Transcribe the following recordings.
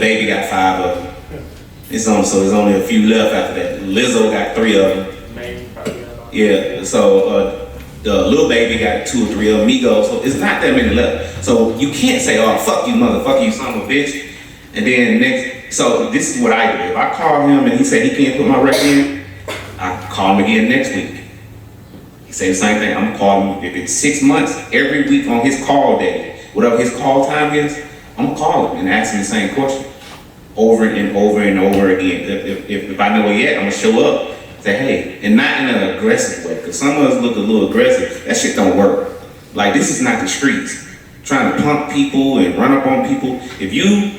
Baby got 5 of them. So there's only a few left after that. Lizzo got 3 of them. Yeah, so the Lil Baby got 2 or 3 of them. Migos, so it's not that many left. So you can't say, oh, fuck you, motherfucker, you son of a bitch. And then next, so this is what I do. If I call him and he said he can't put my record in, I call him again next week. He say the same thing. I'm gonna call him if it's 6 months, every week on his call day, whatever his call time is, I'm gonna call him and ask him the same question over and over and over again. If I know it yet, I'm gonna show up. Say, hey, and not in an aggressive way, because some of us look a little aggressive. That shit don't work. Like, this is not the streets. Trying to pump people and run up on people. If you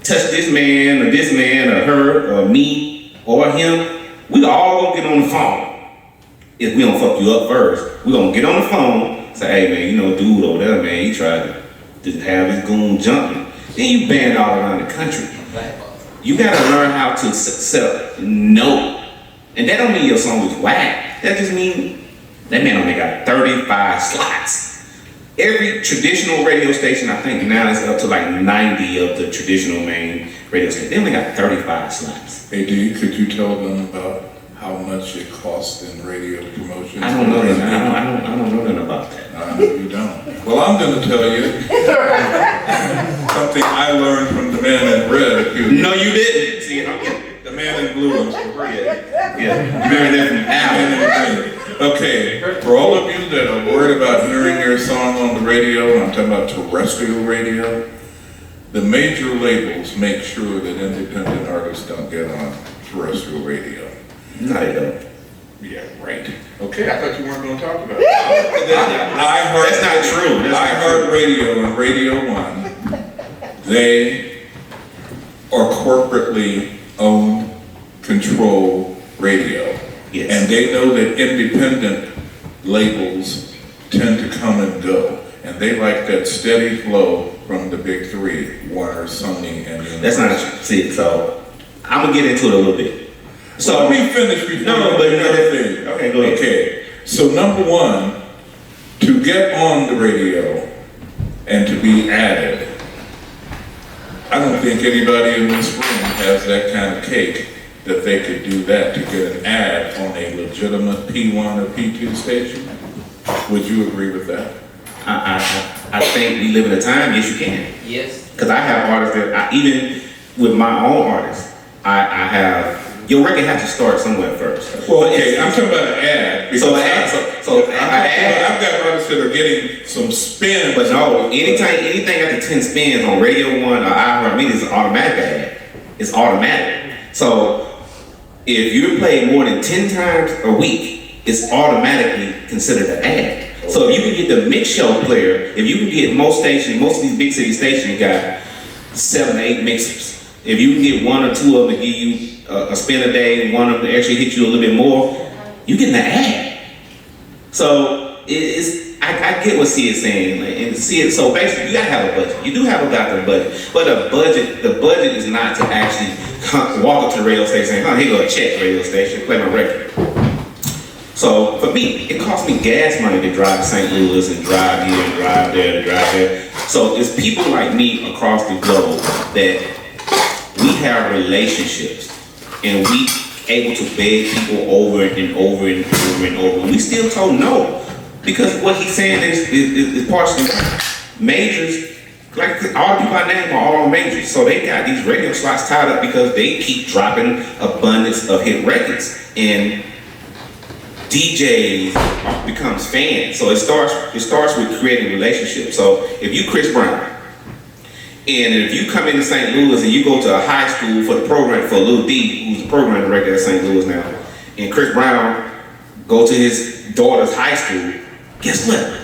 touch this man or her or me or him, we all gonna get on the phone. If we don't fuck you up first, we gonna get on the phone, say, hey man, you know dude over there, man, he tried to have his goon jumping. Then you banned all around the country. You gotta learn how to accept no. And that don't mean your song is whack. That just means that man only got 35 slots. Every traditional radio station, I think now is up to like 90 of the traditional main radio stations. They only got 35 slots. Hey D, could you tell them about how much it costs in radio promotion? I don't know that. I don't know nothing about that. You don't. Well, I'm going to tell you something I learned from the man in red. No, you didn't. See, the man in blue and yeah. You remember that from Al. Okay, for all of you that are worried about hearing your song on the radio, and I'm talking about terrestrial radio, the major labels make sure that independent artists don't get on terrestrial radio. No, they don't. Yeah, right. Okay, I thought you weren't going to talk about it. That's not true. iHeartRadio and Radio 1, they are corporately owned, controlled radio. Yes. And they know that independent labels tend to come and go. And they like that steady flow from the big three, Warner, Sony, and Universal. That's not true. See, so I'm going to get into it a little bit. So let me finish before Okay, go ahead. Okay, so number one, to get on the radio and to be added, I don't think anybody in this room has that kind of cake that they could do that to get an ad on a legitimate P1 or P2 station. Would you agree with that? I think we live in a time, yes you can. Yes. Because I have artists that, even with my own artists, I have, your record has to start somewhere first. Well, okay, I'm talking about an ad. So I've got artists that are getting some spin. But no, anything after 10 spins on Radio 1 or iHeartMedia is an automatic ad. It's automatic. So if you play more than 10 times a week, it's automatically considered an ad. So if you can get the mix show player, if you can get most of these big city stations got 7 or 8 mixers. If you can get 1 or 2 of them to give you a spin a day, one of them to actually hit you a little bit more, you get an ad. So I get what C is saying, and C so basically you gotta have a budget. You do have a goddamn budget, but the budget is not to actually walk up to the radio station and say, here go a check, radio station, play my record. So for me, it costs me gas money to drive to St. Louis and drive here and drive there and drive there. So it's people like me across the globe that we have relationships and we able to beg people over and over and over and over. And we still told no, because what he's saying is partially majors. Like all the people I named are all majors, so they got these radio slots tied up because they keep dropping abundance of hit records, and DJs becomes fans. So it starts with creating relationships. So if you Chris Brown, and if you come into St. Louis and you go to a high school for the program for Lil D, who's the program director at St. Louis now, and Chris Brown go to his daughter's high school, guess what?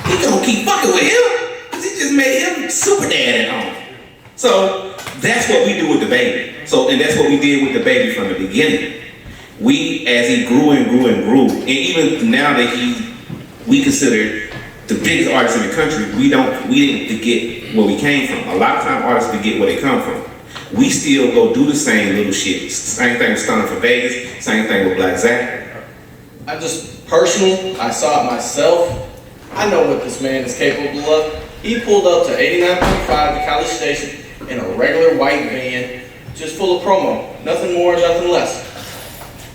He gonna keep fucking with him. He just made him super dad at home. So that's what we do with the baby. So, and that's what we did with the baby from the beginning. We, as he grew and grew and grew, and even now that we consider the biggest artist in the country, we didn't forget where we came from. A lot of times artists forget where they come from. We still go do the same little shit. Same thing with Stunning for Vegas, same thing with Black Zach. I just, personally, I saw it myself. I know what this man is capable of. He pulled up to 89.5, the college station, and in a regular white van, just full of promo. Nothing more, nothing less.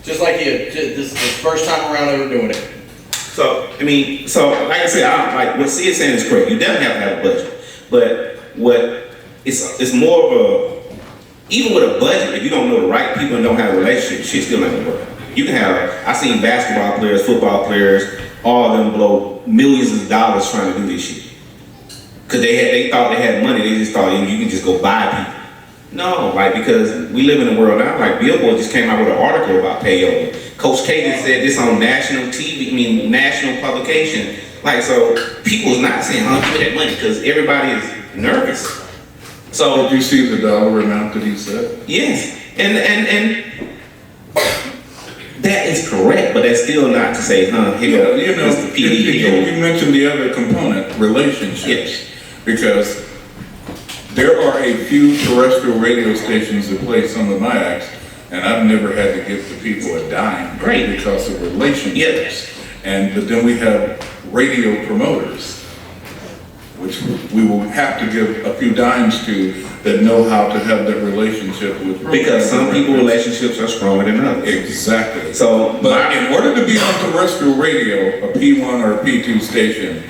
Just like you, this is the first time around ever doing it. So, I mean, so like I said, what C is saying is correct. You definitely have to have a budget. But it's more of a, even with a budget, if you don't know the right people and don't have a relationship, shit still ain't gonna work. You can have, I've seen basketball players, football players, all of them blow millions of dollars trying to do this shit. Cause they thought they had money, they just thought you can just go buy people. No, like, because we live in a world now, like Billboard just came out with an article about payola. Coach K said this on national TV, national publication. Like, so people's not saying, give me that money, because everybody is nervous. So did you see the dollar amount that he said? Yes, and that is correct, but that's still not to say, here you know, Mr. PD. You mentioned the other component, relationships. Yes. Because there are a few terrestrial radio stations that play some of my acts, and I've never had to give the people a dime. Great. Because of relationships. Yes. But then we have radio promoters, which we will have to give a few dimes to, that know how to have that relationship with. Because some people relationships are stronger than others. Exactly. So, but in order to be on terrestrial radio, a P1 or a P2 station,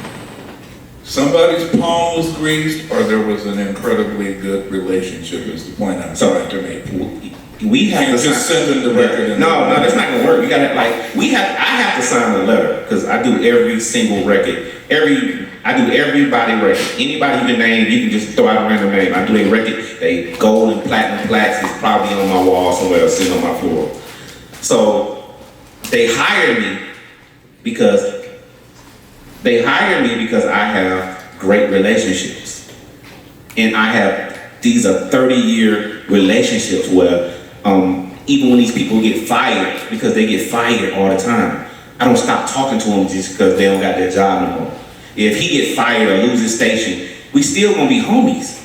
somebody's palm was greased, or there was an incredibly good relationship, is the point I'm trying to make. We have to just send in the record. No, that's not gonna work. You gotta I have to sign a letter, because I do every single record. I do everybody record. Anybody you can name, you can just throw out a random name. I do a record. They gold and platinum plaques. It's probably on my wall somewhere or sitting on my floor. So they hire me because I have great relationships, and I have these are 30-year relationships where even when these people get fired, because they get fired all the time, I don't stop talking to them just because they don't got their job no more. If he get fired or lose his station, we still gonna be homies.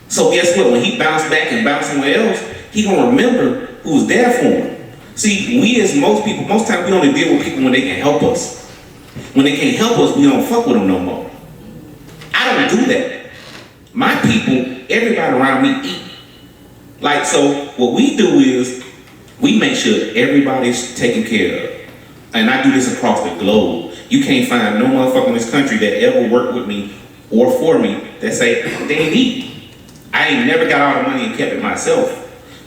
So guess what? When he bounce back and bounce somewhere else, he gonna remember who's there for him. See, we as most times we only deal with people when they can help us. When they can't help us, we don't fuck with them no more. I don't do that. My people, everybody around me eat. Like, so what we do is we make sure everybody's taken care of. And I do this across the globe. You can't find no motherfucker in this country that ever worked with me or for me that say they ain't eat. I ain't never got all the money and kept it myself.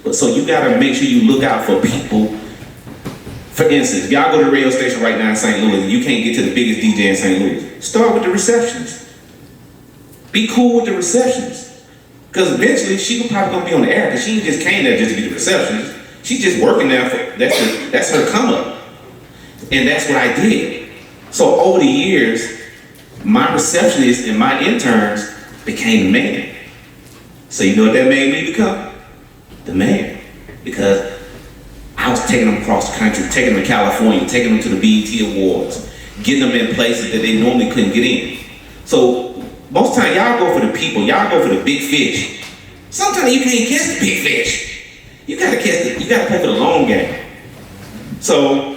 But so you gotta make sure you look out for people. For instance, if y'all go to the radio station right now in St. Louis and you can't get to the biggest DJ in St. Louis, start with the receptionist. Be cool with the receptionist. Because eventually she probably gonna be on the air, because she just came there just to be the receptionist. She's just working there for, that's her come up. And that's what I did. So over the years, my receptionists and my interns became the man. So you know what that made me become? The man. Because I was taking them across the country, taking them to California, taking them to the BET Awards, getting them in places that they normally couldn't get in. So most times y'all go for the people, y'all go for the big fish. Sometimes you can't catch the big fish. You gotta play for the long game. So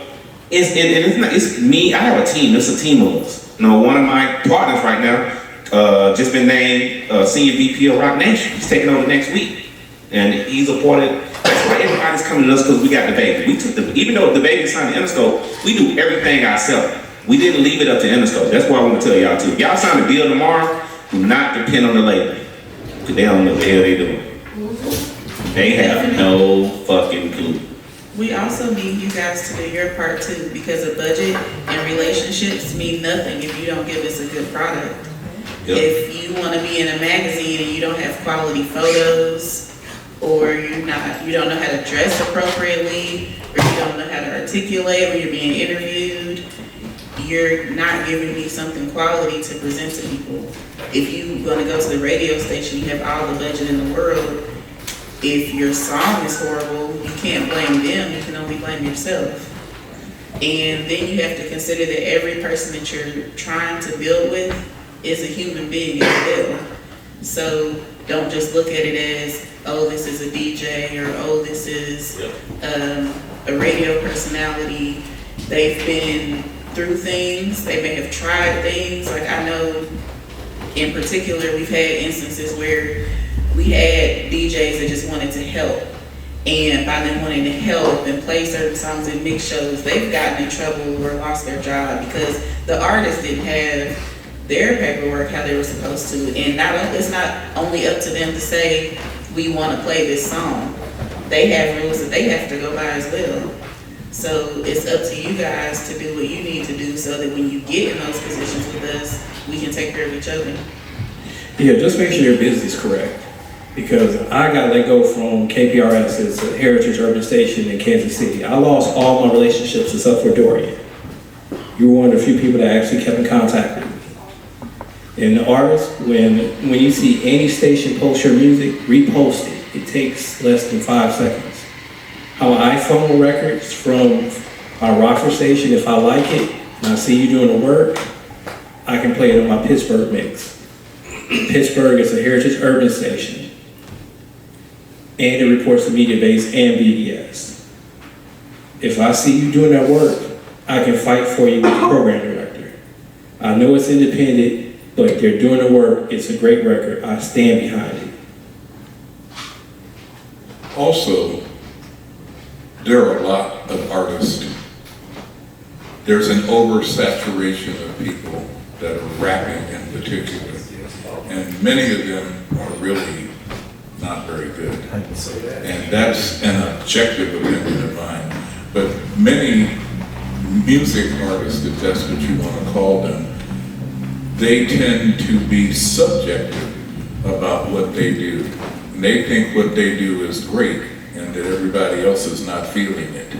it's me, I have a team, it's a team of us. You know, one of my partners right now, just been named Senior VP of Rock Nation. He's taking over next week. And he's appointed, that's why everybody's coming to us, because we got the baby. Even though the baby signed the Interscope, we do everything ourselves. We didn't leave it up to Interscope. That's what I want to tell y'all too. If y'all sign a deal tomorrow, do not depend on the label. Because they don't know what the hell they doing. They have no fucking clue. We also need you guys to do your part too, because a budget and relationships mean nothing if you don't give us a good product. Yep. If you want to be in a magazine and you don't have quality photos, or you don't know how to dress appropriately, or you don't know how to articulate when you're being interviewed, you're not giving me something quality to present to people. If you're going to go to the radio station, you have all the budget in the world. If your song is horrible, you can't blame them, you can only blame yourself. And then you have to consider that every person that you're trying to build with is a human being as well. So don't just look at it as, oh, this is a DJ, or oh, this is a radio personality. They've been through things, they may have tried things. Like I know in particular, we've had instances where we had DJs that just wanted to help. And by them wanting to help and play certain songs and mix shows, they've gotten in trouble or lost their job because the artists didn't have their paperwork how they were supposed to. And it's not only up to them to say, we want to play this song. They have rules that they have to go by as well. So it's up to you guys to do what you need to do so that when you get in those positions with us, we can take care of each other. Yeah, just make sure your business is correct. Because I got let go from KPRS, it's a Heritage Urban Station in Kansas City. I lost all my relationships except for Dorian. You were one of the few people that actually kept in contact with me. And the artists, when you see any station post your music, repost it. It takes less than 5 seconds. Our iPhone records from our Rockford station, if I like it, and I see you doing the work, I can play it on my Pittsburgh mix. Pittsburgh is a Heritage Urban Station. And it reports to Media Base and BBS. If I see you doing that work, I can fight for you with the program director. I know it's independent, but they're doing the work. It's a great record. I stand behind it. Also, there are a lot of artists. There's an oversaturation of people that are rapping in particular. And many of them are really not very good. And that's an objective opinion of mine. But many music artists, if that's what you want to call them, they tend to be subjective about what they do. And they think what they do is great and that everybody else is not feeling it.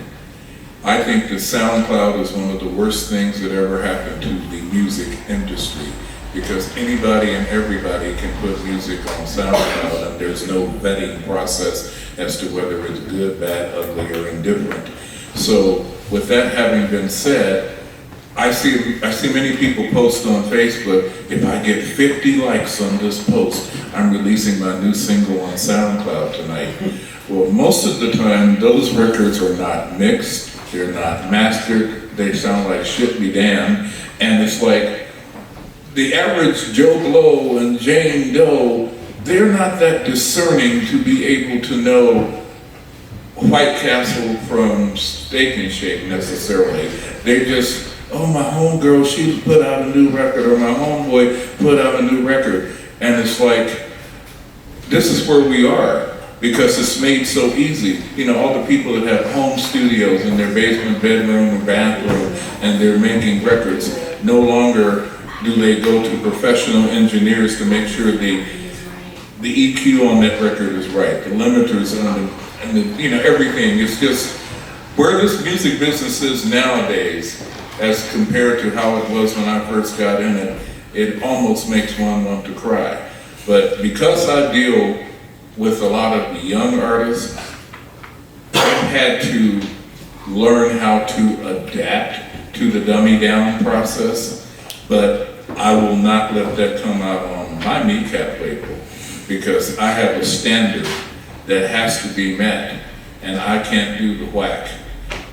I think that SoundCloud is one of the worst things that ever happened to the music industry, because anybody and everybody can put music on SoundCloud and there's no vetting process as to whether it's good, bad, ugly, or indifferent. So with that having been said, I see many people post on Facebook, if I get 50 likes on this post, I'm releasing my new single on SoundCloud tonight. Well, most of the time, those records are not mixed, they're not mastered, they sound like shit be damned, and it's like, the average Joe Blow and Jane Doe, they're not that discerning to be able to know White Castle from Steak and Shake necessarily. They just, oh, my homegirl, she put out a new record, or my homeboy put out a new record. And it's like, this is where we are, because it's made so easy. You know, all the people that have home studios in their basement, bedroom, or bathroom, and they're making records, no longer do they go to professional engineers to make sure the EQ on that record is right, the limiters and the you know, everything. It's just where this music business is nowadays as compared to how it was when I first got in it, it almost makes one want to cry. But because I deal with a lot of the young artists, I've had to learn how to adapt to the dummy down process. But I will not let that come out on my kneecap label, because I have a standard that has to be met, and I can't do the whack.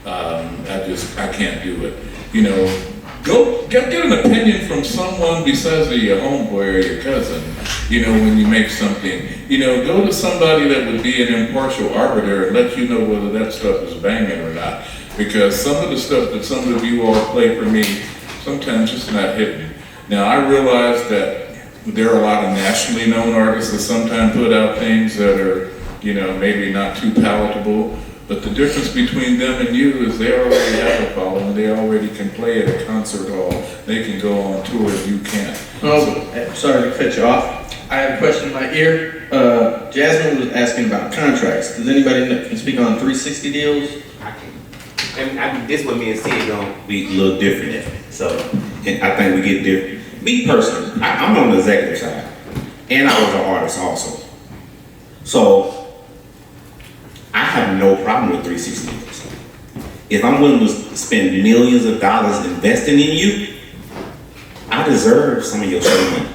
I can't do it. You know, go get an opinion from someone besides your homeboy or your cousin, you know, when you make something. You know, go to somebody that would be an impartial arbiter and let you know whether that stuff is banging or not. Because some of the stuff that some of you all play for me, sometimes it's not hitting. Now, I realize that there are a lot of nationally known artists that sometimes put out things that are, you know, maybe not too palatable, but the difference between them and you is they already have a following, they already can play at a concert hall, they can go on tour and you can't. Oh, sorry to cut you off. I have a question in my ear. Jasmine was asking about contracts. Does anybody can speak on 360 deals? I can. And I mean, this what me and Sid gonna be a little different. So, and I think we get different. Me personally, I'm on the executive side, and I was an artist also. So, I have no problem with 360 deals. If I'm willing to spend millions of dollars investing in you, I deserve some of your show money.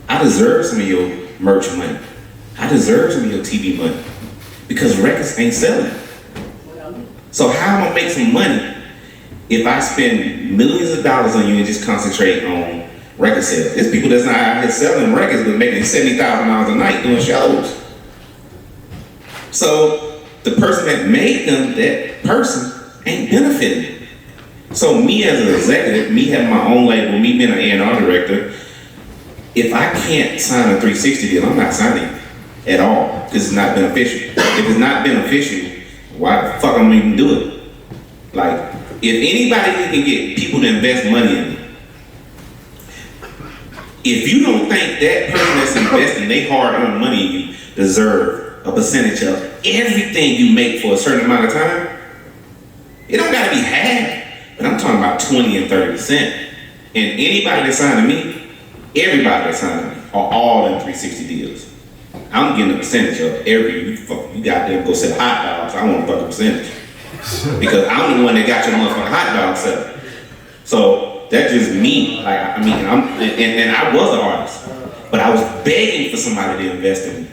I deserve some of your merch money. I deserve some of your TV money, because records ain't selling. So how am I gonna make some money if I spend millions of dollars on you and just concentrate on record sales. There's people that's not out here selling records but making $70,000 a night doing shows. So the person that made them, that person ain't benefiting. So me as an executive, me having my own label, me being an A&R director, if I can't sign a 360 deal, I'm not signing it at all because it's not beneficial. If it's not beneficial, why the fuck I'm even do it? Like, if anybody can get people to invest money in me, if you don't think that person that's investing they hard-earned money in you deserve a percentage of everything you make for a certain amount of time, it don't gotta be half, but I'm talking about 20 and 30%. And anybody that signed to me, everybody that signed to me, are all in 360 deals. I'm getting a percentage of every, you got there go sell hot dogs, I want a fucking percentage. Because I'm the one that got your motherfucking hot dog seller. So that's just me. Like, I mean, and I was an artist, but I was begging for somebody to invest in me.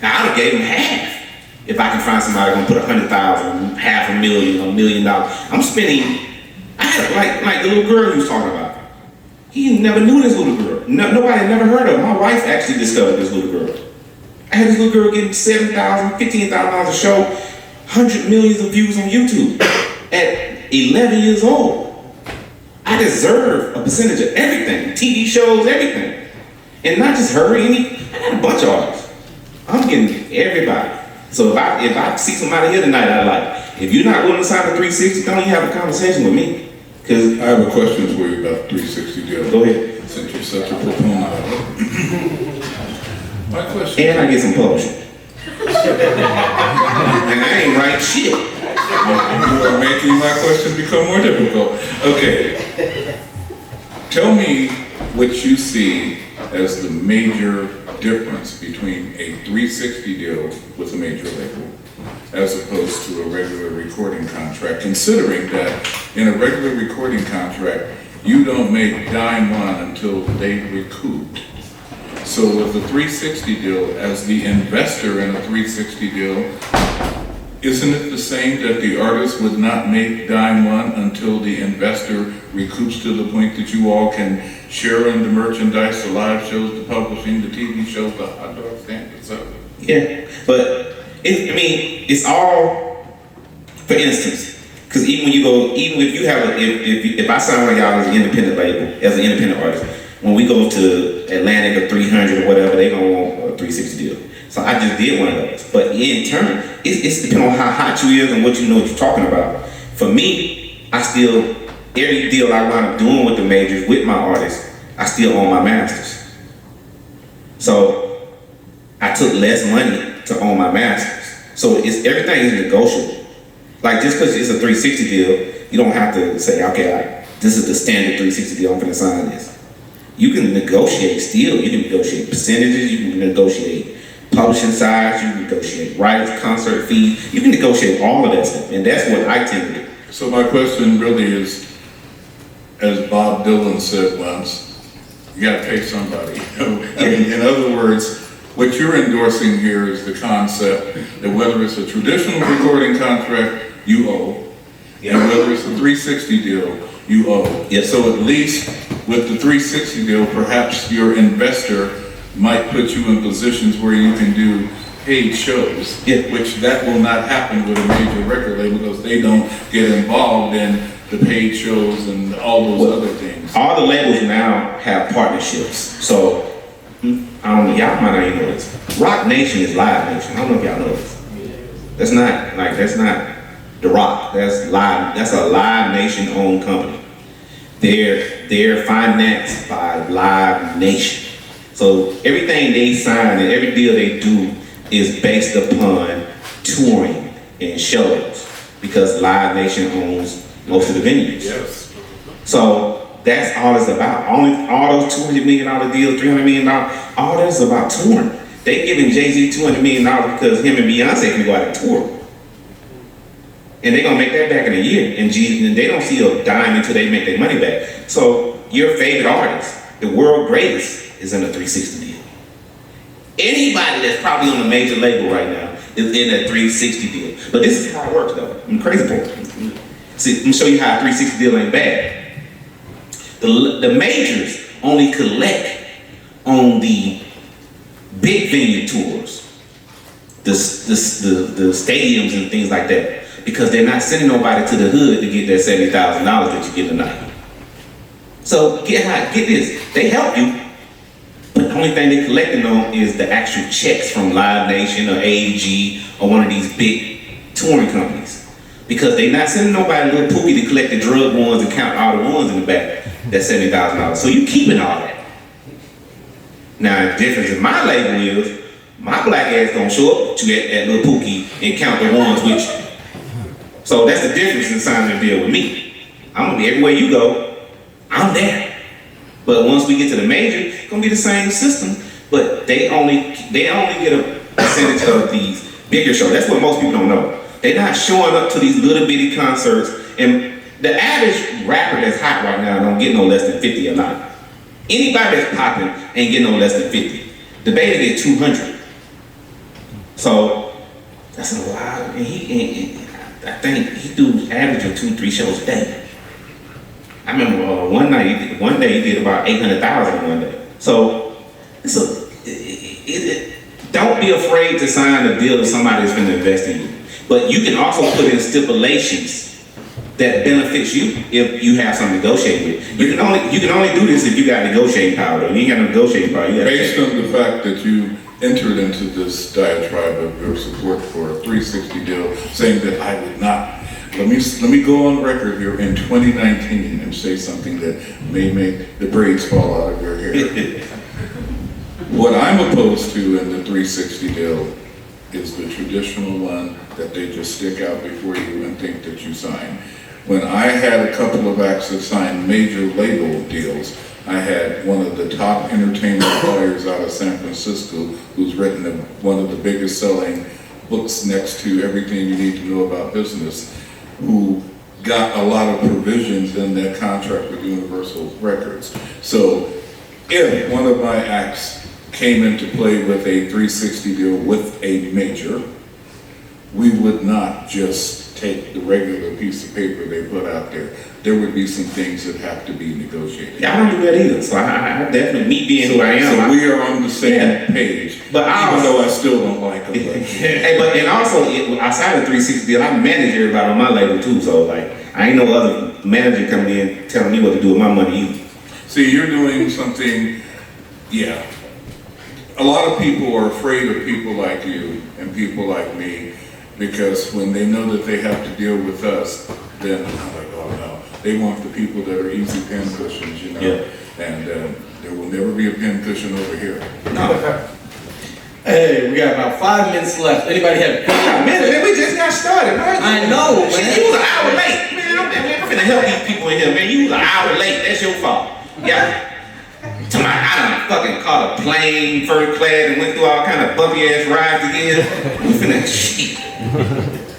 Now I'd have gave them half if I could find somebody gonna put 100,000, $500,000, $1 million. I'm spending. I had like the little girl you was talking about. He never knew this little girl. Nobody had never heard of her. My wife actually discovered this little girl. I had this little girl getting $7,000, $15,000 a show, 100 millions of views on YouTube at 11 years old. I deserve a percentage of everything, TV shows, everything. And not just her, I got a bunch of artists. I'm getting everybody. So if I see somebody here tonight I like, if you're not willing to sign a 360, don't even have a conversation with me. Cause I have a question for you about 360 deal. Go ahead. Since you're such a proponent of it. My question. And I get some publishing. And I ain't write shit. You are making my question become more difficult. Okay. Tell me what you see as the major difference between a 360 deal with a major label as opposed to a regular recording contract, considering that in a regular recording contract, you don't make dime one until they recouped. So with the 360 deal, as the investor in a 360 deal, isn't it the same that the artist would not make dime one until the investor recoups to the point that you all can share in the merchandise, the live shows, the publishing, the TV shows, the hot dog stand, etc.? Yeah, but it's all, for instance, because even if you have, if I sign with y'all as an independent label, as an independent artist, when we go to Atlantic or 300 or whatever, they gonna want a 360 deal. So I just did one of those. But in turn, it's depending on how hot you is and what you know what you're talking about. For me, every deal I wound up doing with the majors, with my artists, I still own my masters. So I took less money to own my masters. So everything is negotiable. Like just because it's a 360 deal, you don't have to say, okay, this is the standard 360 deal, I'm gonna sign this. You can negotiate still. You can negotiate percentages, you can negotiate publishing size, you can negotiate rights, concert fees, you can negotiate all of that stuff, and that's what I tend to do. So my question really is, as Bob Dylan said once, you gotta pay somebody. In other words, what you're endorsing here is the concept that whether it's a traditional recording contract, you owe, and whether it's a 360 deal, you owe. Yes. So at least with the 360 deal, perhaps your investor might put you in positions where you can do paid shows, which that will not happen with a major record label because they don't get involved in the paid shows and all those other things. All the labels now have partnerships. So, I don't know, y'all might not even know this. Rock Nation is Live Nation. I don't know if y'all know this. That's not The Rock. That's a Live Nation owned company. They're financed by Live Nation. So everything they sign and every deal they do is based upon touring and shows because Live Nation owns most of the venues. Yes. So that's all it's about. All those $200 million deals, $300 million, all that's about touring. They giving Jay-Z $200 million because him and Beyonce can go out and tour. And they're gonna make that back in a year. And they don't see a dime until they make their money back. So your favorite artist, the world greatest, is in a 360 deal. Anybody that's probably on a major label right now is in a 360 deal. But this is how it works though. I'm crazy for it. See, I'm gonna show you how a 360 deal ain't bad. The majors only collect on the big venue tours, the stadiums and things like that, because they're not sending nobody to the hood to get that $70,000 that you get tonight. So get this, they help you, but the only thing they're collecting on is the actual checks from Live Nation or AEG or one of these big touring companies. Because they're not sending nobody little Pookie to collect the drug ones and count all the ones in the back, that's $70,000. So you keeping all that. Now the difference in my label is, my black ass gonna show up to that little Pookie and count the ones with you. So that's the difference in signing a deal with me. I'm gonna be everywhere you go, I'm there. But once we get to the major, it's gonna be the same system, but they only get a percentage of these bigger shows. That's what most people don't know. They're not showing up to these little bitty concerts, and the average rapper that's hot right now don't get no less than 50 a night. Anybody that's popping ain't getting no less than 50. The baby get 200. So that's a lot. And I think he do average of 2-3 shows a day. I remember one day he did about 800,000 one day. So don't be afraid to sign a deal with somebody that's going to invest in you. But you can also put in stipulations that benefits you if you have some negotiating with. You can only do this if you got negotiating power. If you ain't got no negotiating power, you got Based on the fact that you entered into this diatribe of your support for a 360 deal, saying that I would not. Let me go on record here in 2019 and say something that may make the braids fall out of your hair. What I'm opposed to in the 360 deal is the traditional one that they just stick out before you and think that you sign. When I had a couple of acts that signed major label deals, I had one of the top entertainment players out of San Francisco who's written one of the biggest selling books next to Everything You Need to Know About Business, who got a lot of provisions in that contract with Universal Records. So if one of my acts came into play with a 360 deal with a major, we would not just take the regular piece of paper they put out there. There would be some things that have to be negotiated. Yeah, I don't do that either. So I definitely, me being who I am. So we are on the same page, but even though I still don't like them. Hey, and also, outside of 360 deal, I manage everybody on my label too. So like, I ain't no other manager coming in telling me what to do with my money either. See, you're doing something, yeah. A lot of people are afraid of people like you and people like me, because when they know that they have to deal with us, then I'm like, oh no. They want the people that are easy pin cushions, you know? Yeah. And there will never be a pin cushion over here. No. Hey, we got about 5 minutes left. Anybody have? Man, we just got started, man. I know, man. Shit, you was an hour late. Man, I'm finna help these people in here, man. You was an hour late. That's your fault. Yeah. I done fucking caught a plane, first class, and went through all kind of bumpy ass rides again. We finna shit.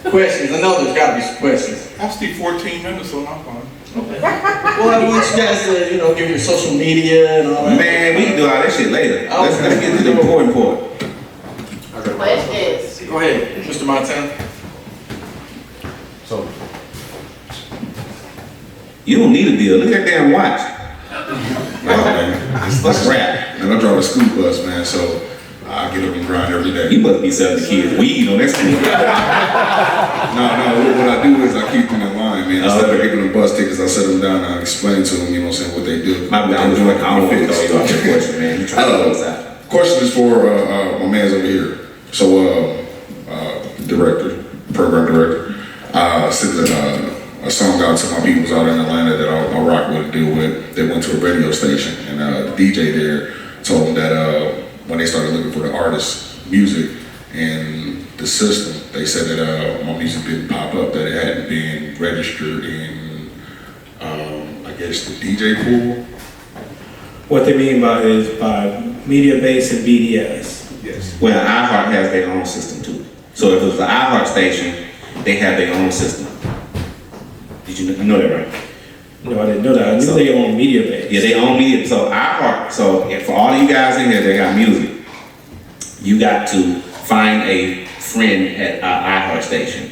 Questions? I know there's gotta be some questions. I stay 14 minutes on my phone. Well, I want you guys to, give your social media and all that. Man, we can do all that shit later. Oh. Let's get to the important part. Questions? Go ahead, Mr. Montana. So, You don't need a deal. Look at that damn watch. man, Let's rap. and I drive a school bus, man, so I get up and grind every day. You must be selling the kids weed on that school. No, what I do is I keep them in line, man. Instead of giving them bus tickets, I set them down and I explain to them, what they do. My bad, I'm doing, I don't want to throw you off that question, man. You trying to throw us out. Question is for my man's over here. So, program director, sent a song out to my peoples out in Atlanta that I rock with and deal with. They went to a radio station, and the DJ there told them that when they started looking for the artist's music in the system, they said that my music didn't pop up, that it hadn't been registered in, I guess, the DJ pool. What they mean by MediaBase and BDS. Yes. Well, iHeart has their own system too. So if it was an iHeart station, they have their own system. Did you know that, right? No, I didn't know that. I knew they own MediaBase. Yeah, they own media. So iHeart. So for all of you guys in here that got music, you got to find a friend at our iHeart station,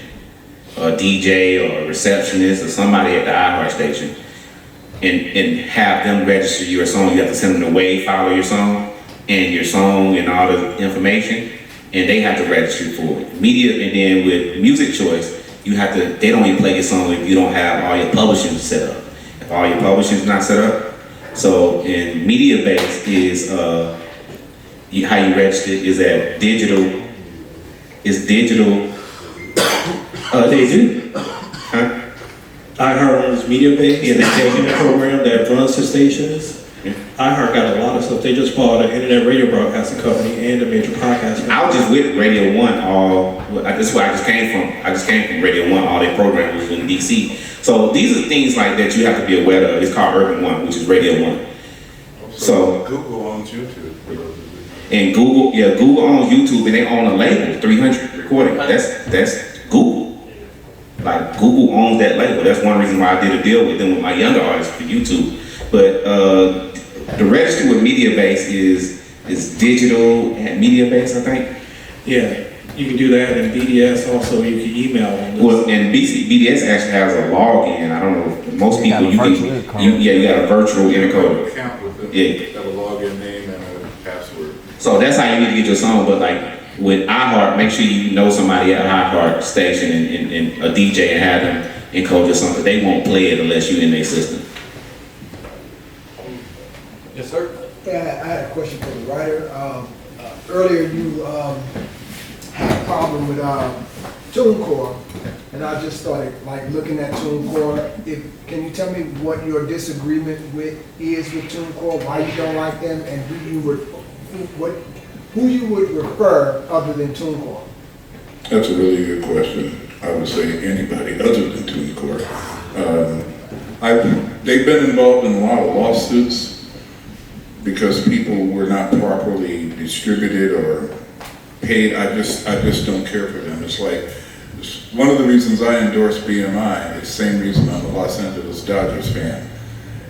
or a DJ or a receptionist or somebody at the iHeart station. and have them register your song. You have to send them the WAV file of your song and all the information, and they have to register for it. Media, and then with Music Choice, they don't even play your song if you don't have all your publishing set up. If all your publishing is not set up, so in Media Base is how you register is at digital. It's digital. They do. Huh? iHeart Media Base, Yeah, they're taking a program that runs the stations. Yeah. iHeart got a lot of stuff. They just bought an internet radio broadcasting company and a major podcast company. I was just with Radio One that's where I just came from. I just came from Radio One. All their programs was in DC. So these are things like that you have to be aware of. It's called Urban One, which is Radio One. So Google owns YouTube. and Google owns YouTube, and they own a label, 300 Recording. That's Google. Like Google owns that label. That's one reason why I did a deal with them with my younger artists for YouTube. But the register with Media Base is digital and Media Base, I think. Yeah, you can do that, and BDS also, you can email them. Well, and BDS actually has a login. I don't know. Most people you got a virtual intercode. Account with them. Yeah. Have a login name and a password. So that's how you need to get your song. But like with iHeart, make sure you know somebody at iHeart station and a DJ and have them encode your song. 'Cause they won't play it unless you're in their system. Yes, sir. Yeah, I had a question for the writer. Earlier you had a problem with TuneCore, and I just started like looking at TuneCore. Can you tell me what your disagreement is with TuneCore? Why you don't like them, and who you would refer other than TuneCore? That's a really good question. I would say anybody other than TuneCore. They've been involved in a lot of lawsuits because people were not properly distributed or paid. I just don't care for them. It's like one of the reasons I endorse BMI is the same reason I'm a Los Angeles Dodgers fan,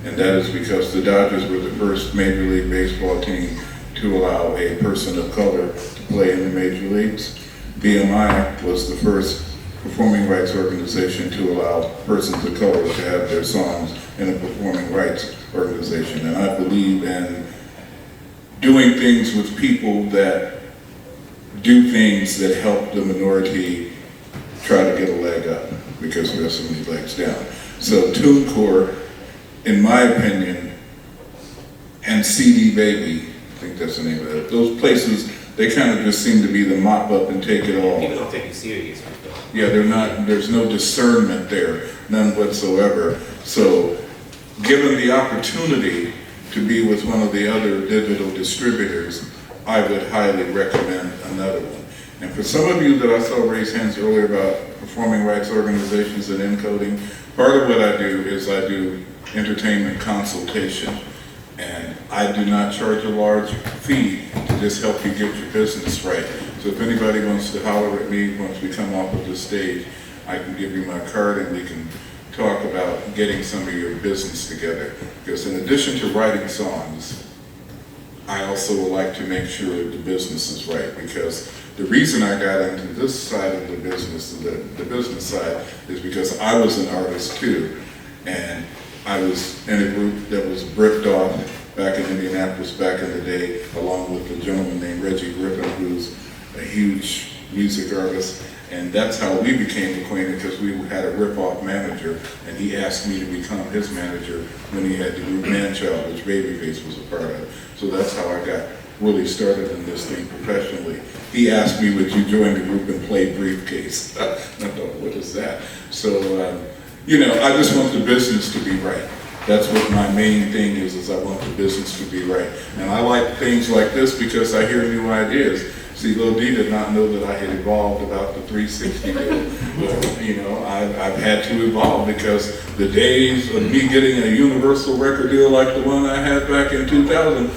and that is because the Dodgers were the first Major League Baseball team to allow a person of color to play in the major leagues. BMI was the first performing rights organization to allow persons of color to have their songs in a performing rights organization. And I believe in doing things with people that do things that help the minority try to get a leg up because we have so many legs down. So TuneCore, in my opinion, and CD Baby, I think that's the name of it, those places, they kind of just seem to be the mop up and take it all. People don't take you serious. Yeah, there's no discernment there, none whatsoever. So given the opportunity to be with one of the other digital distributors, I would highly recommend another one. And for some of you that I saw raise hands earlier about performing rights organizations and encoding, part of what I do is I do entertainment consultation. And I do not charge a large fee to just help you get your business right. So if anybody wants to holler at me once we come off of the stage, I can give you my card and we can talk about getting some of your business together. Because in addition to writing songs, I also like to make sure the business is right. Because the reason I got into this side of the business side, is because I was an artist too. And I was in a group that was bricked off back in Indianapolis back in the day, along with a gentleman named Reggie Griffin, who's a huge music artist. And that's how we became acquainted, because we had a rip-off manager, and he asked me to become his manager when he had the group Manchild, which Babyface was a part of. So that's how I got really started in this thing professionally. He asked me, would you join the group and play Briefcase? I thought, what is that? So, I just want the business to be right. That's what my main thing is I want the business to be right. And I like things like this because I hear new ideas. See, Lil D did not know that I had evolved about the 360 deal. But, I've had to evolve because the days of me getting a universal record deal like the one I had back in 2000,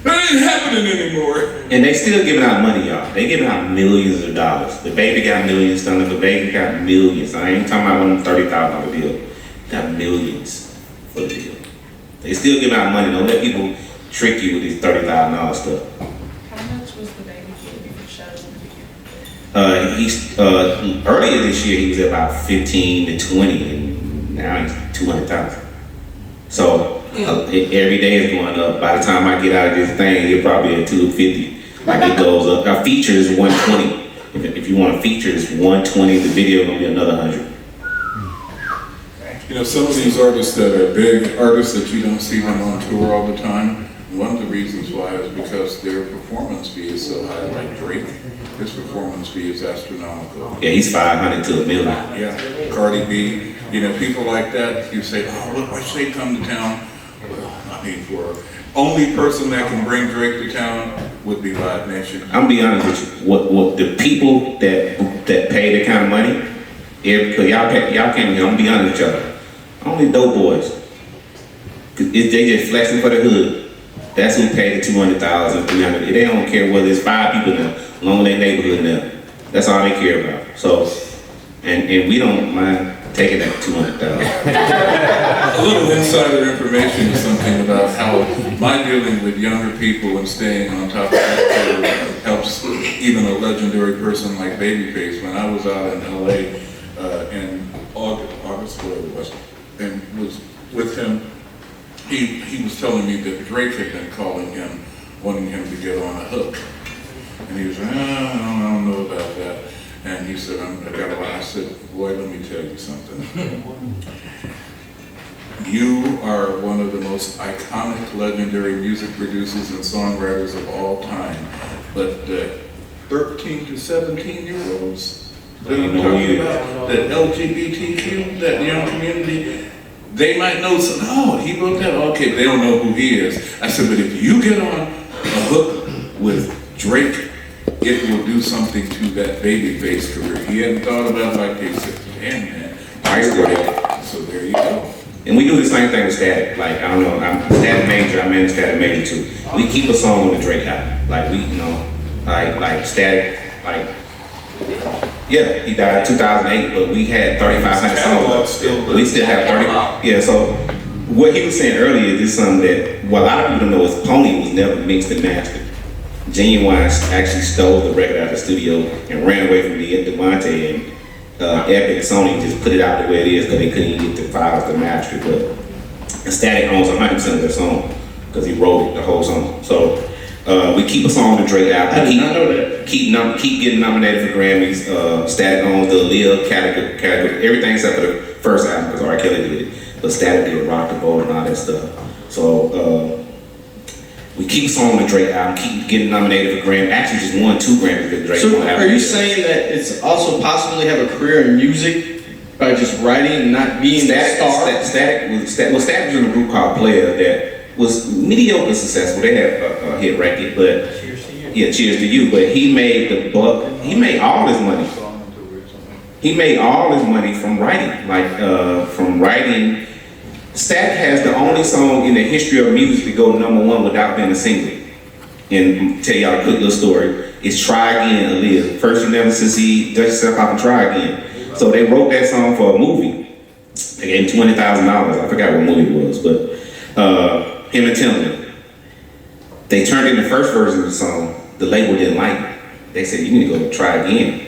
that ain't happening anymore. And they still giving out money, y'all. They giving out millions of dollars. The Baby got millions, the Baby got millions. I ain't talking about one of them $30,000 deal. Got millions for the deal. They still giving out money. Don't let people trick you with these $30,000 stuff. How much was the Baby getting for shows? Earlier this year he was at about 15 to 20, and now he's 200,000. So every day is going up. By the time I get out of this thing, you're probably at 250. Like it goes up. Our feature is 120. If you want a feature, it's 120. The video gonna be another 100. You know, some of these artists that are big artists that you don't see them on tour all the time, one of the reasons why is because their performance fee is so high. Like Drake, his performance fee is astronomical. Yeah, he's 500 to $1 million. Yeah, Cardi B, you know, people like that, you say, oh, look, why should they come to town? Well, I mean, for only person that can bring Drake to town would be Live Nation. I'm gonna be honest with you. What the people that pay that kind of money, because y'all can't. I'm gonna be honest with y'all. Only dope boys. They just flexing for the hood. That's who paid the 200,000, 300. They don't care whether it's 5 people now, as long as they neighborhood now. That's all they care about. So, and we don't mind taking that 200,000. A little insider information is something about how my dealing with younger people and staying on top of that helps even a legendary person like Babyface. When I was out in LA in August, whatever it was, and was with him, he was telling me that Drake had been calling him, wanting him to get on a hook. And he was like, I don't know about that. And he said, I got a lot. I said, boy, let me tell you something. You are one of the most iconic, legendary music producers and songwriters of all time. But the 13 to 17-year-olds that I'm talking about, that LGBTQ, that young community, they might know some, oh, he wrote that, okay, they don't know who he is. I said, but if you get on a hook with Drake, it will do something to that Babyface career. He hadn't thought about it like they said, damn man, I agree. So there you go. And we do the same thing with Static. Like, I don't know, I'm Static Major, I manage Static Major too. We keep a song on the Drake album. Like, we, you know, like Static, like, yeah, he died in 2008, but we had 3,500 songs. We still have 30. Yeah, so what he was saying earlier is something that, what a lot of people don't know is Pony was never mixed and mastered. Genuine actually stole the record out of the studio and ran away from Devontae, and Epic Sony just put it out the way it is because they couldn't even get the files to master it. But Static owns 100% of their song because he wrote it, the whole song. So we keep a song on the Drake album. I did not know that. Keep getting nominated for Grammys. Static owns the Aaliyah category, everything except for the first album because R. Kelly did it. But Static did Rock the Boat and all that stuff. So we keep a song on the Drake album, keep getting nominated for Grammy. Actually, just won 2 Grammys with Drake. So are you saying that it's also possible to have a career in music by just writing and not being that star? Static was in a group called Player that was mediocre successful. They had a hit record, but Cheers to You. But he made he made all his money. He made all his money from writing, from writing. Static has the only song in the history of music to go #1 without being a single. And tell y'all a quick little story. It's Try Again, Aaliyah. First you never succeed, dust yourself off and try again. So they wrote that song for a movie. They gave him $20,000. I forgot what movie it was, but him and Timbaland. They turned in the first version of the song. The label didn't like it. They said, you need to go try again.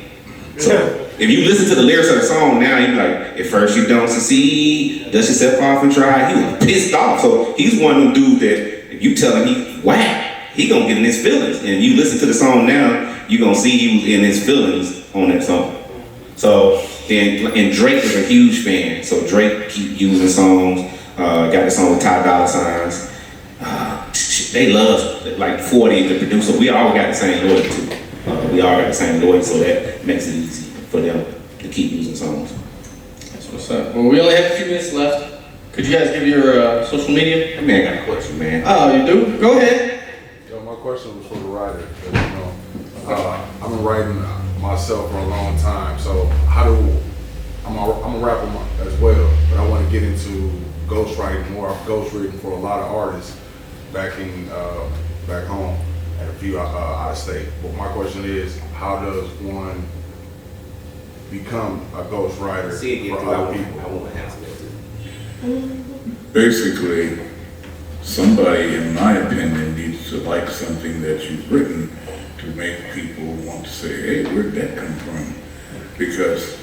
So if you listen to the lyrics of the song now, you be like, at first you don't succeed, dust yourself off and try. He was pissed off. So he's one of them dudes that if you tell him he's whack, he gonna get in his feelings. And if you listen to the song now, you gonna see he was in his feelings on that song. So and Drake is a huge fan. So Drake keep using songs. Got the song with Ty Dolla $igns. They love, like 40, the producer. We all got the same loyalty. So that makes it easy for them to keep using songs. That's what's up. Well, we only have a few minutes left. Could you guys give your social media? That man got a question, man. Oh, you do? Go ahead. Yo, my question was for the writer. I've been writing myself for a long time. So I'm a rapper as well, but I want to get into ghostwriting more. I've ghostwritten for a lot of artists back home and a few out of state. But my question is, how does one become a ghostwriter for other people? I won't answer that. Basically, somebody, in my opinion, needs to like something that you've written to make people want to say, hey, where'd that come from? Because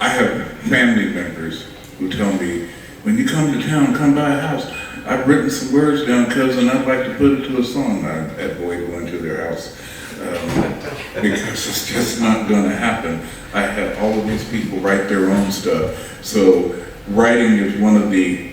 I have family members who tell me when you come to town, come by a house. I've written some words down, cousin, I'd like to put it to a song. I avoid going to their house because it's just not gonna happen. I have all of these people write their own stuff. So writing is one of the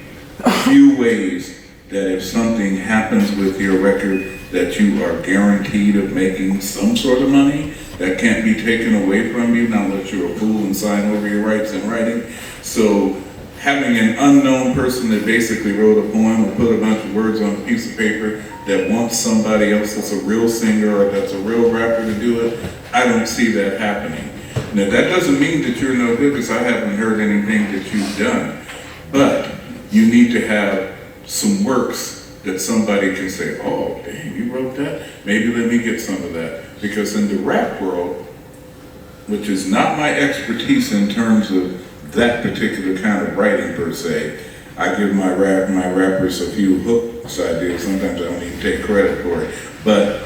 few ways that if something happens with your record that you are guaranteed of making some sort of money that can't be taken away from you, not that you're a fool and sign over your rights in writing. So having an unknown person that basically wrote a poem or put a bunch of words on a piece of paper that wants somebody else that's a real singer or that's a real rapper to do it, I don't see that happening. Now that doesn't mean that you're no good, because I haven't heard anything that you've done, but you need to have some works that somebody can say, oh, dang, you wrote that? Maybe let me get some of that. Because in the rap world, which is not my expertise in terms of that particular kind of writing per se, I give my rappers a few hooks ideas. Sometimes I don't even take credit for it. But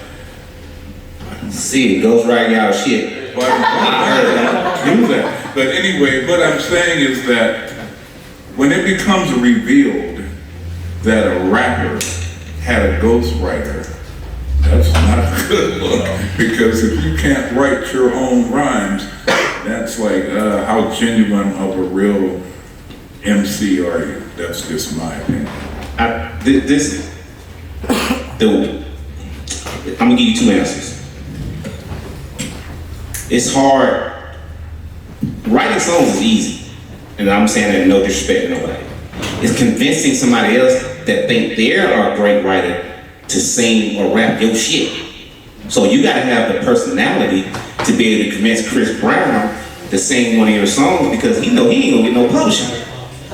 see, it goes right y'all shit. But I do that. But anyway, what I'm saying is that when it becomes revealed that a rapper had a ghostwriter, that's not a good look. Because if you can't write your own rhymes, that's like, how genuine of a real MC are you? That's just my opinion. I'm gonna give you two answers. It's hard. Writing songs is easy, and I'm saying that in no disrespect to nobody. It's convincing somebody else that think they're a great writer to sing or rap your shit. So you gotta have the personality to be able to convince Chris Brown to sing one of your songs, because he know he ain't gonna get no publishing.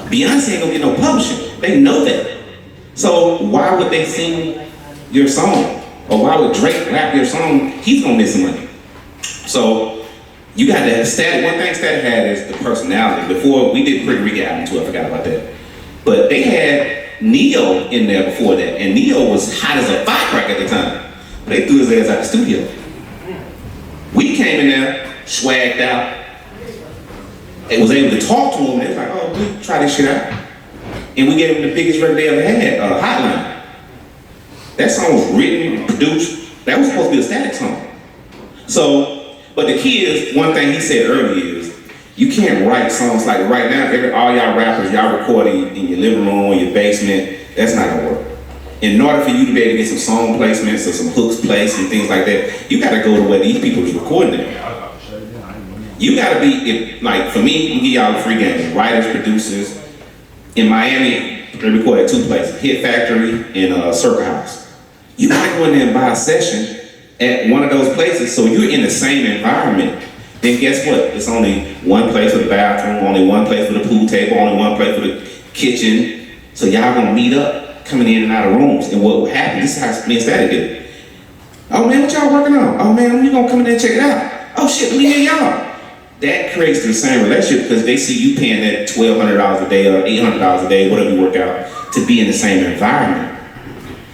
Beyonce ain't gonna get no publishing. They know that. So why would they sing your song? Or why would Drake rap your song? He's gonna miss some money. So you got to have Static. One thing Static had is the personality. Before we did Pretty Ricky album too, I forgot about that. But they had Neo in there before that, and Neo was hot as a firecracker at the time. They threw his ass out the studio. We came in there, swagged out, and was able to talk to him. They was like, oh, we try this shit out. And we gave him the biggest record they ever had, Hotline. That song was written, produced. That was supposed to be a Static song. So, but the key is, one thing he said earlier is, you can't write songs like right now, all y'all rappers, y'all recording in your living room or your basement, that's not gonna work. In order for you to be able to get some song placements or some hooks placed and things like that, you gotta go to where these people is recording them. You gotta be, like for me, I'm give y'all a free game. Writers, producers. In Miami, they record at two places, Hit Factory and Circle House. You gotta go in there and buy a session at one of those places, so you're in the same environment. Then guess what? It's only one place for the bathroom, only one place for the pool table, only one place for the kitchen. So y'all gonna meet up, coming in and out of rooms. And what will happen, this is how me and Static did it. Oh man, what y'all working on? Oh man, you gonna come in there and check it out? Oh shit, let me hear y'all. That creates the same relationship, because they see you paying that $1,200 a day or $800 a day, whatever you work out, to be in the same environment.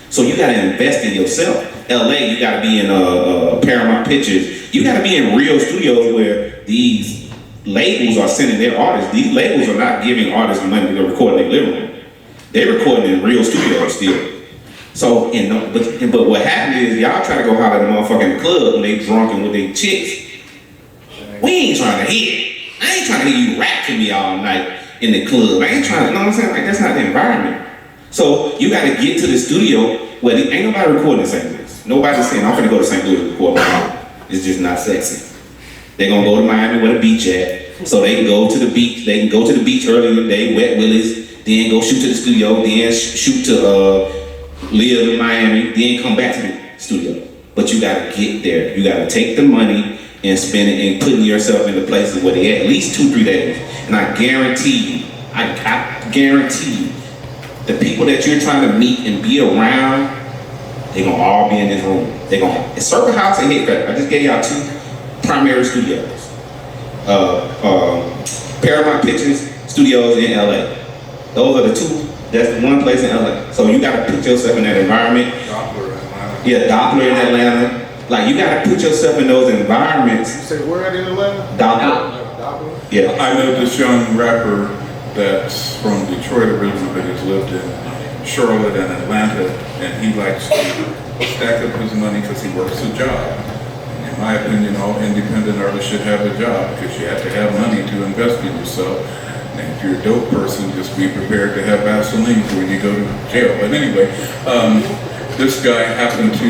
So you gotta invest in yourself. LA, you gotta be in Paramount Pictures. You gotta be in real studios where these labels are sending their artists. These labels are not giving artists money to record in their living room. They're recording in real studios still. So, but what happened is, y'all try to go holler at the motherfucking club when they drunk and with their chicks. We ain't trying to hear. I ain't trying to hear you rap to me all night in the club. I ain't trying to, you know what I'm saying? Like, that's not the environment. So you gotta get to the studio where ain't nobody recording in St. Louis. Nobody's saying, I'm gonna go to St. Louis to record my album. It's just not sexy. They're gonna go to Miami where the beach at, so they can go to the beach. They can go to the beach early in the day, wet willies, then go shoot to the studio, then shoot to live in Miami, then come back to the studio. But you gotta get there. You gotta take the money and spend it and putting yourself in the places where they at least 2-3 days. And I guarantee you, I guarantee you, the people that you're trying to meet and be around, they're gonna all be in this room. They're gonna, it's Circle House and Hit Factory. I just gave y'all 2 primary studios. Paramount Pictures Studios in LA. Those are the 2, that's the one place in LA. So you gotta put yourself in that environment. Doppler in Atlanta. Yeah, Doppler in Atlanta. Like, you gotta put yourself in those environments. You say where at in Atlanta? Doppler. Doppler? Yeah. I know this young rapper that's from Detroit originally, but has lived in Charlotte and Atlanta, and he likes to stack up his money because he works a job. And in my opinion, all independent artists should have a job because you have to have money to invest in yourself. And if you're a dope person, just be prepared to have Vaseline when you go to jail. But anyway, this guy happened to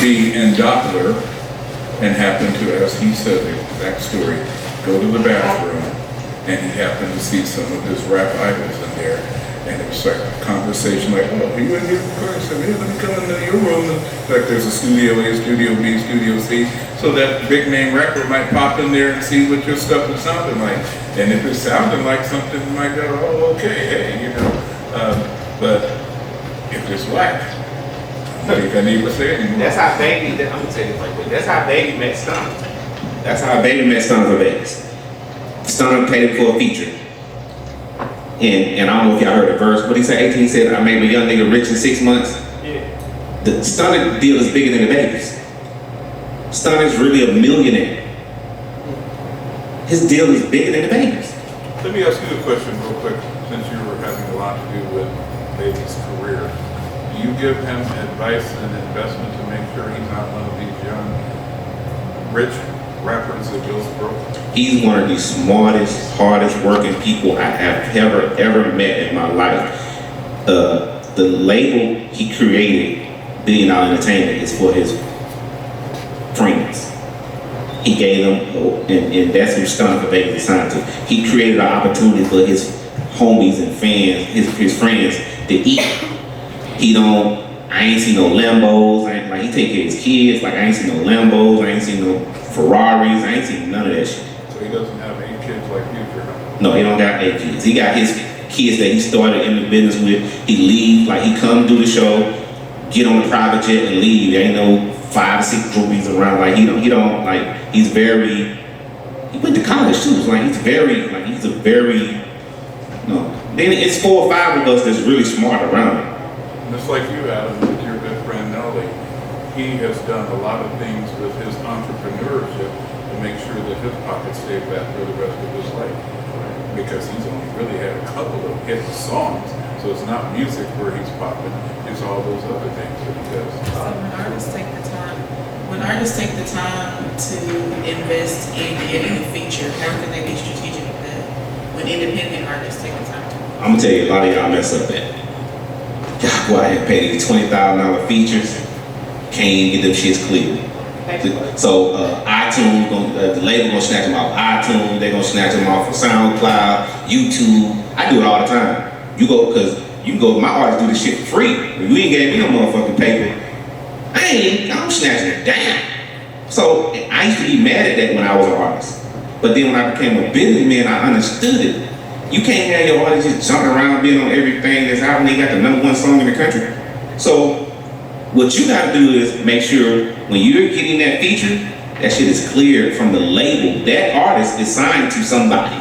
be in Doppler and happened to, as he said, the exact story, go to the bathroom, and he happened to see some of his rap idols in there. And it was like a conversation like, oh, you in here? I said, yeah, let me come into your room. Like there's a studio A, studio B, studio C. So that big name rapper might pop in there and see what your stuff is sounding like. And if it's sounding like something, you might go, oh, okay, hey, you know. But if it's whack, I don't think I need to say anymore. That's how Baby, I'm gonna tell you like that. That's how Baby met Stunner. That's how Baby met Stunner for Vegas. Stunner paid him for a feature. And I don't know if y'all heard the verse, but he said, 18 said, I made a young nigga rich in 6 months. Yeah. The Stunner deal is bigger than the Baby's. Stunner's really a millionaire. His deal is bigger than the Baby's. Let me ask you a question real quick, since you were having a lot to do with Baby's career. Do you give him advice and investment to make sure he's not one of these young, rich rappers that goes broke? He's one of the smartest, hardest working people I have ever met in my life. The label he created, $1 Billion Entertainment, is for his friends. He gave them, and that's who Stunner for Vegas signed to. He created an opportunity for his homies and fans, his friends, to eat. I ain't seen no Lambos. Like he take care of his kids. Like I ain't seen no Lambos. I ain't seen no Ferraris. I ain't seen none of that shit. So he doesn't have 8 kids like you? No, he don't got 8 kids. He got his kids that he started in the business with. He leave, like he come do the show, get on the private jet and leave. There ain't no 5 or 6 groupies around. Like he don't like. He's very. He went to college too. Like he's a very. No. Then it's 4 or 5 of us that's really smart around him. Just like you, Adam, with your good friend Nelly, he has done a lot of things with his entrepreneurship to make sure that his pockets stay fat for the rest of his life. Because he's only really had a couple of hit songs, so it's not music where he's popping, it's all those other things that he does. So when artists take the time to invest in getting a feature, how can they be strategic with that? When independent artists take the time to. I'm gonna tell you, a lot of y'all mess up that. Y'all go out here and pay these $20,000 features, can't even get them shits cleared. So iTunes, the label gonna snatch them off iTunes, they gonna snatch them off of SoundCloud, YouTube. I do it all the time. You can go, my artists do this shit for free. If you ain't gave me no motherfucking paper, I'm snatching it down. So I used to be mad at that when I was an artist. But then when I became a businessman, I understood it. You can't have your artist just jumping around being on everything that's out and they got the #1 song in the country. So what you gotta do is make sure when you're getting that feature, that shit is cleared from the label. That artist is signed to somebody.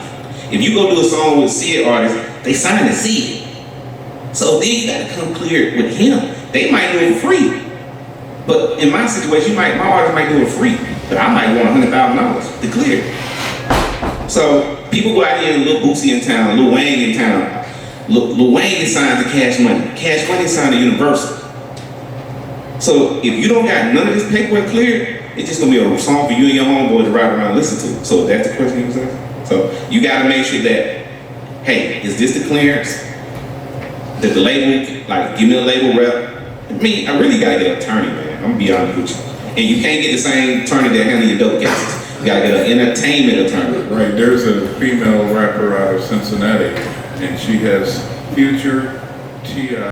If you go do a song with a Sid artist, they sign to Sid. So then you gotta come clear with him. They might do it free. But in my situation, my artist might do it free, but I might want $100,000 to clear. So people go out here and Lil Boosie in town, Lil Wayne in town. Lil Wayne is signed to Cash Money. Cash Money is signed to Universal. So if you don't got none of this paperwork cleared, it's just gonna be a song for you and your homeboy to ride around and listen to. So that's the question you was asking. So you gotta make sure that, hey, is this the clearance? That the label, like give me a label rep. I really gotta get an attorney, man. I'm gonna be honest with you. And you can't get the same attorney that handle your dope cases. You gotta get an entertainment attorney. Right, there's a female rapper out of Cincinnati, and she has Future, T.I.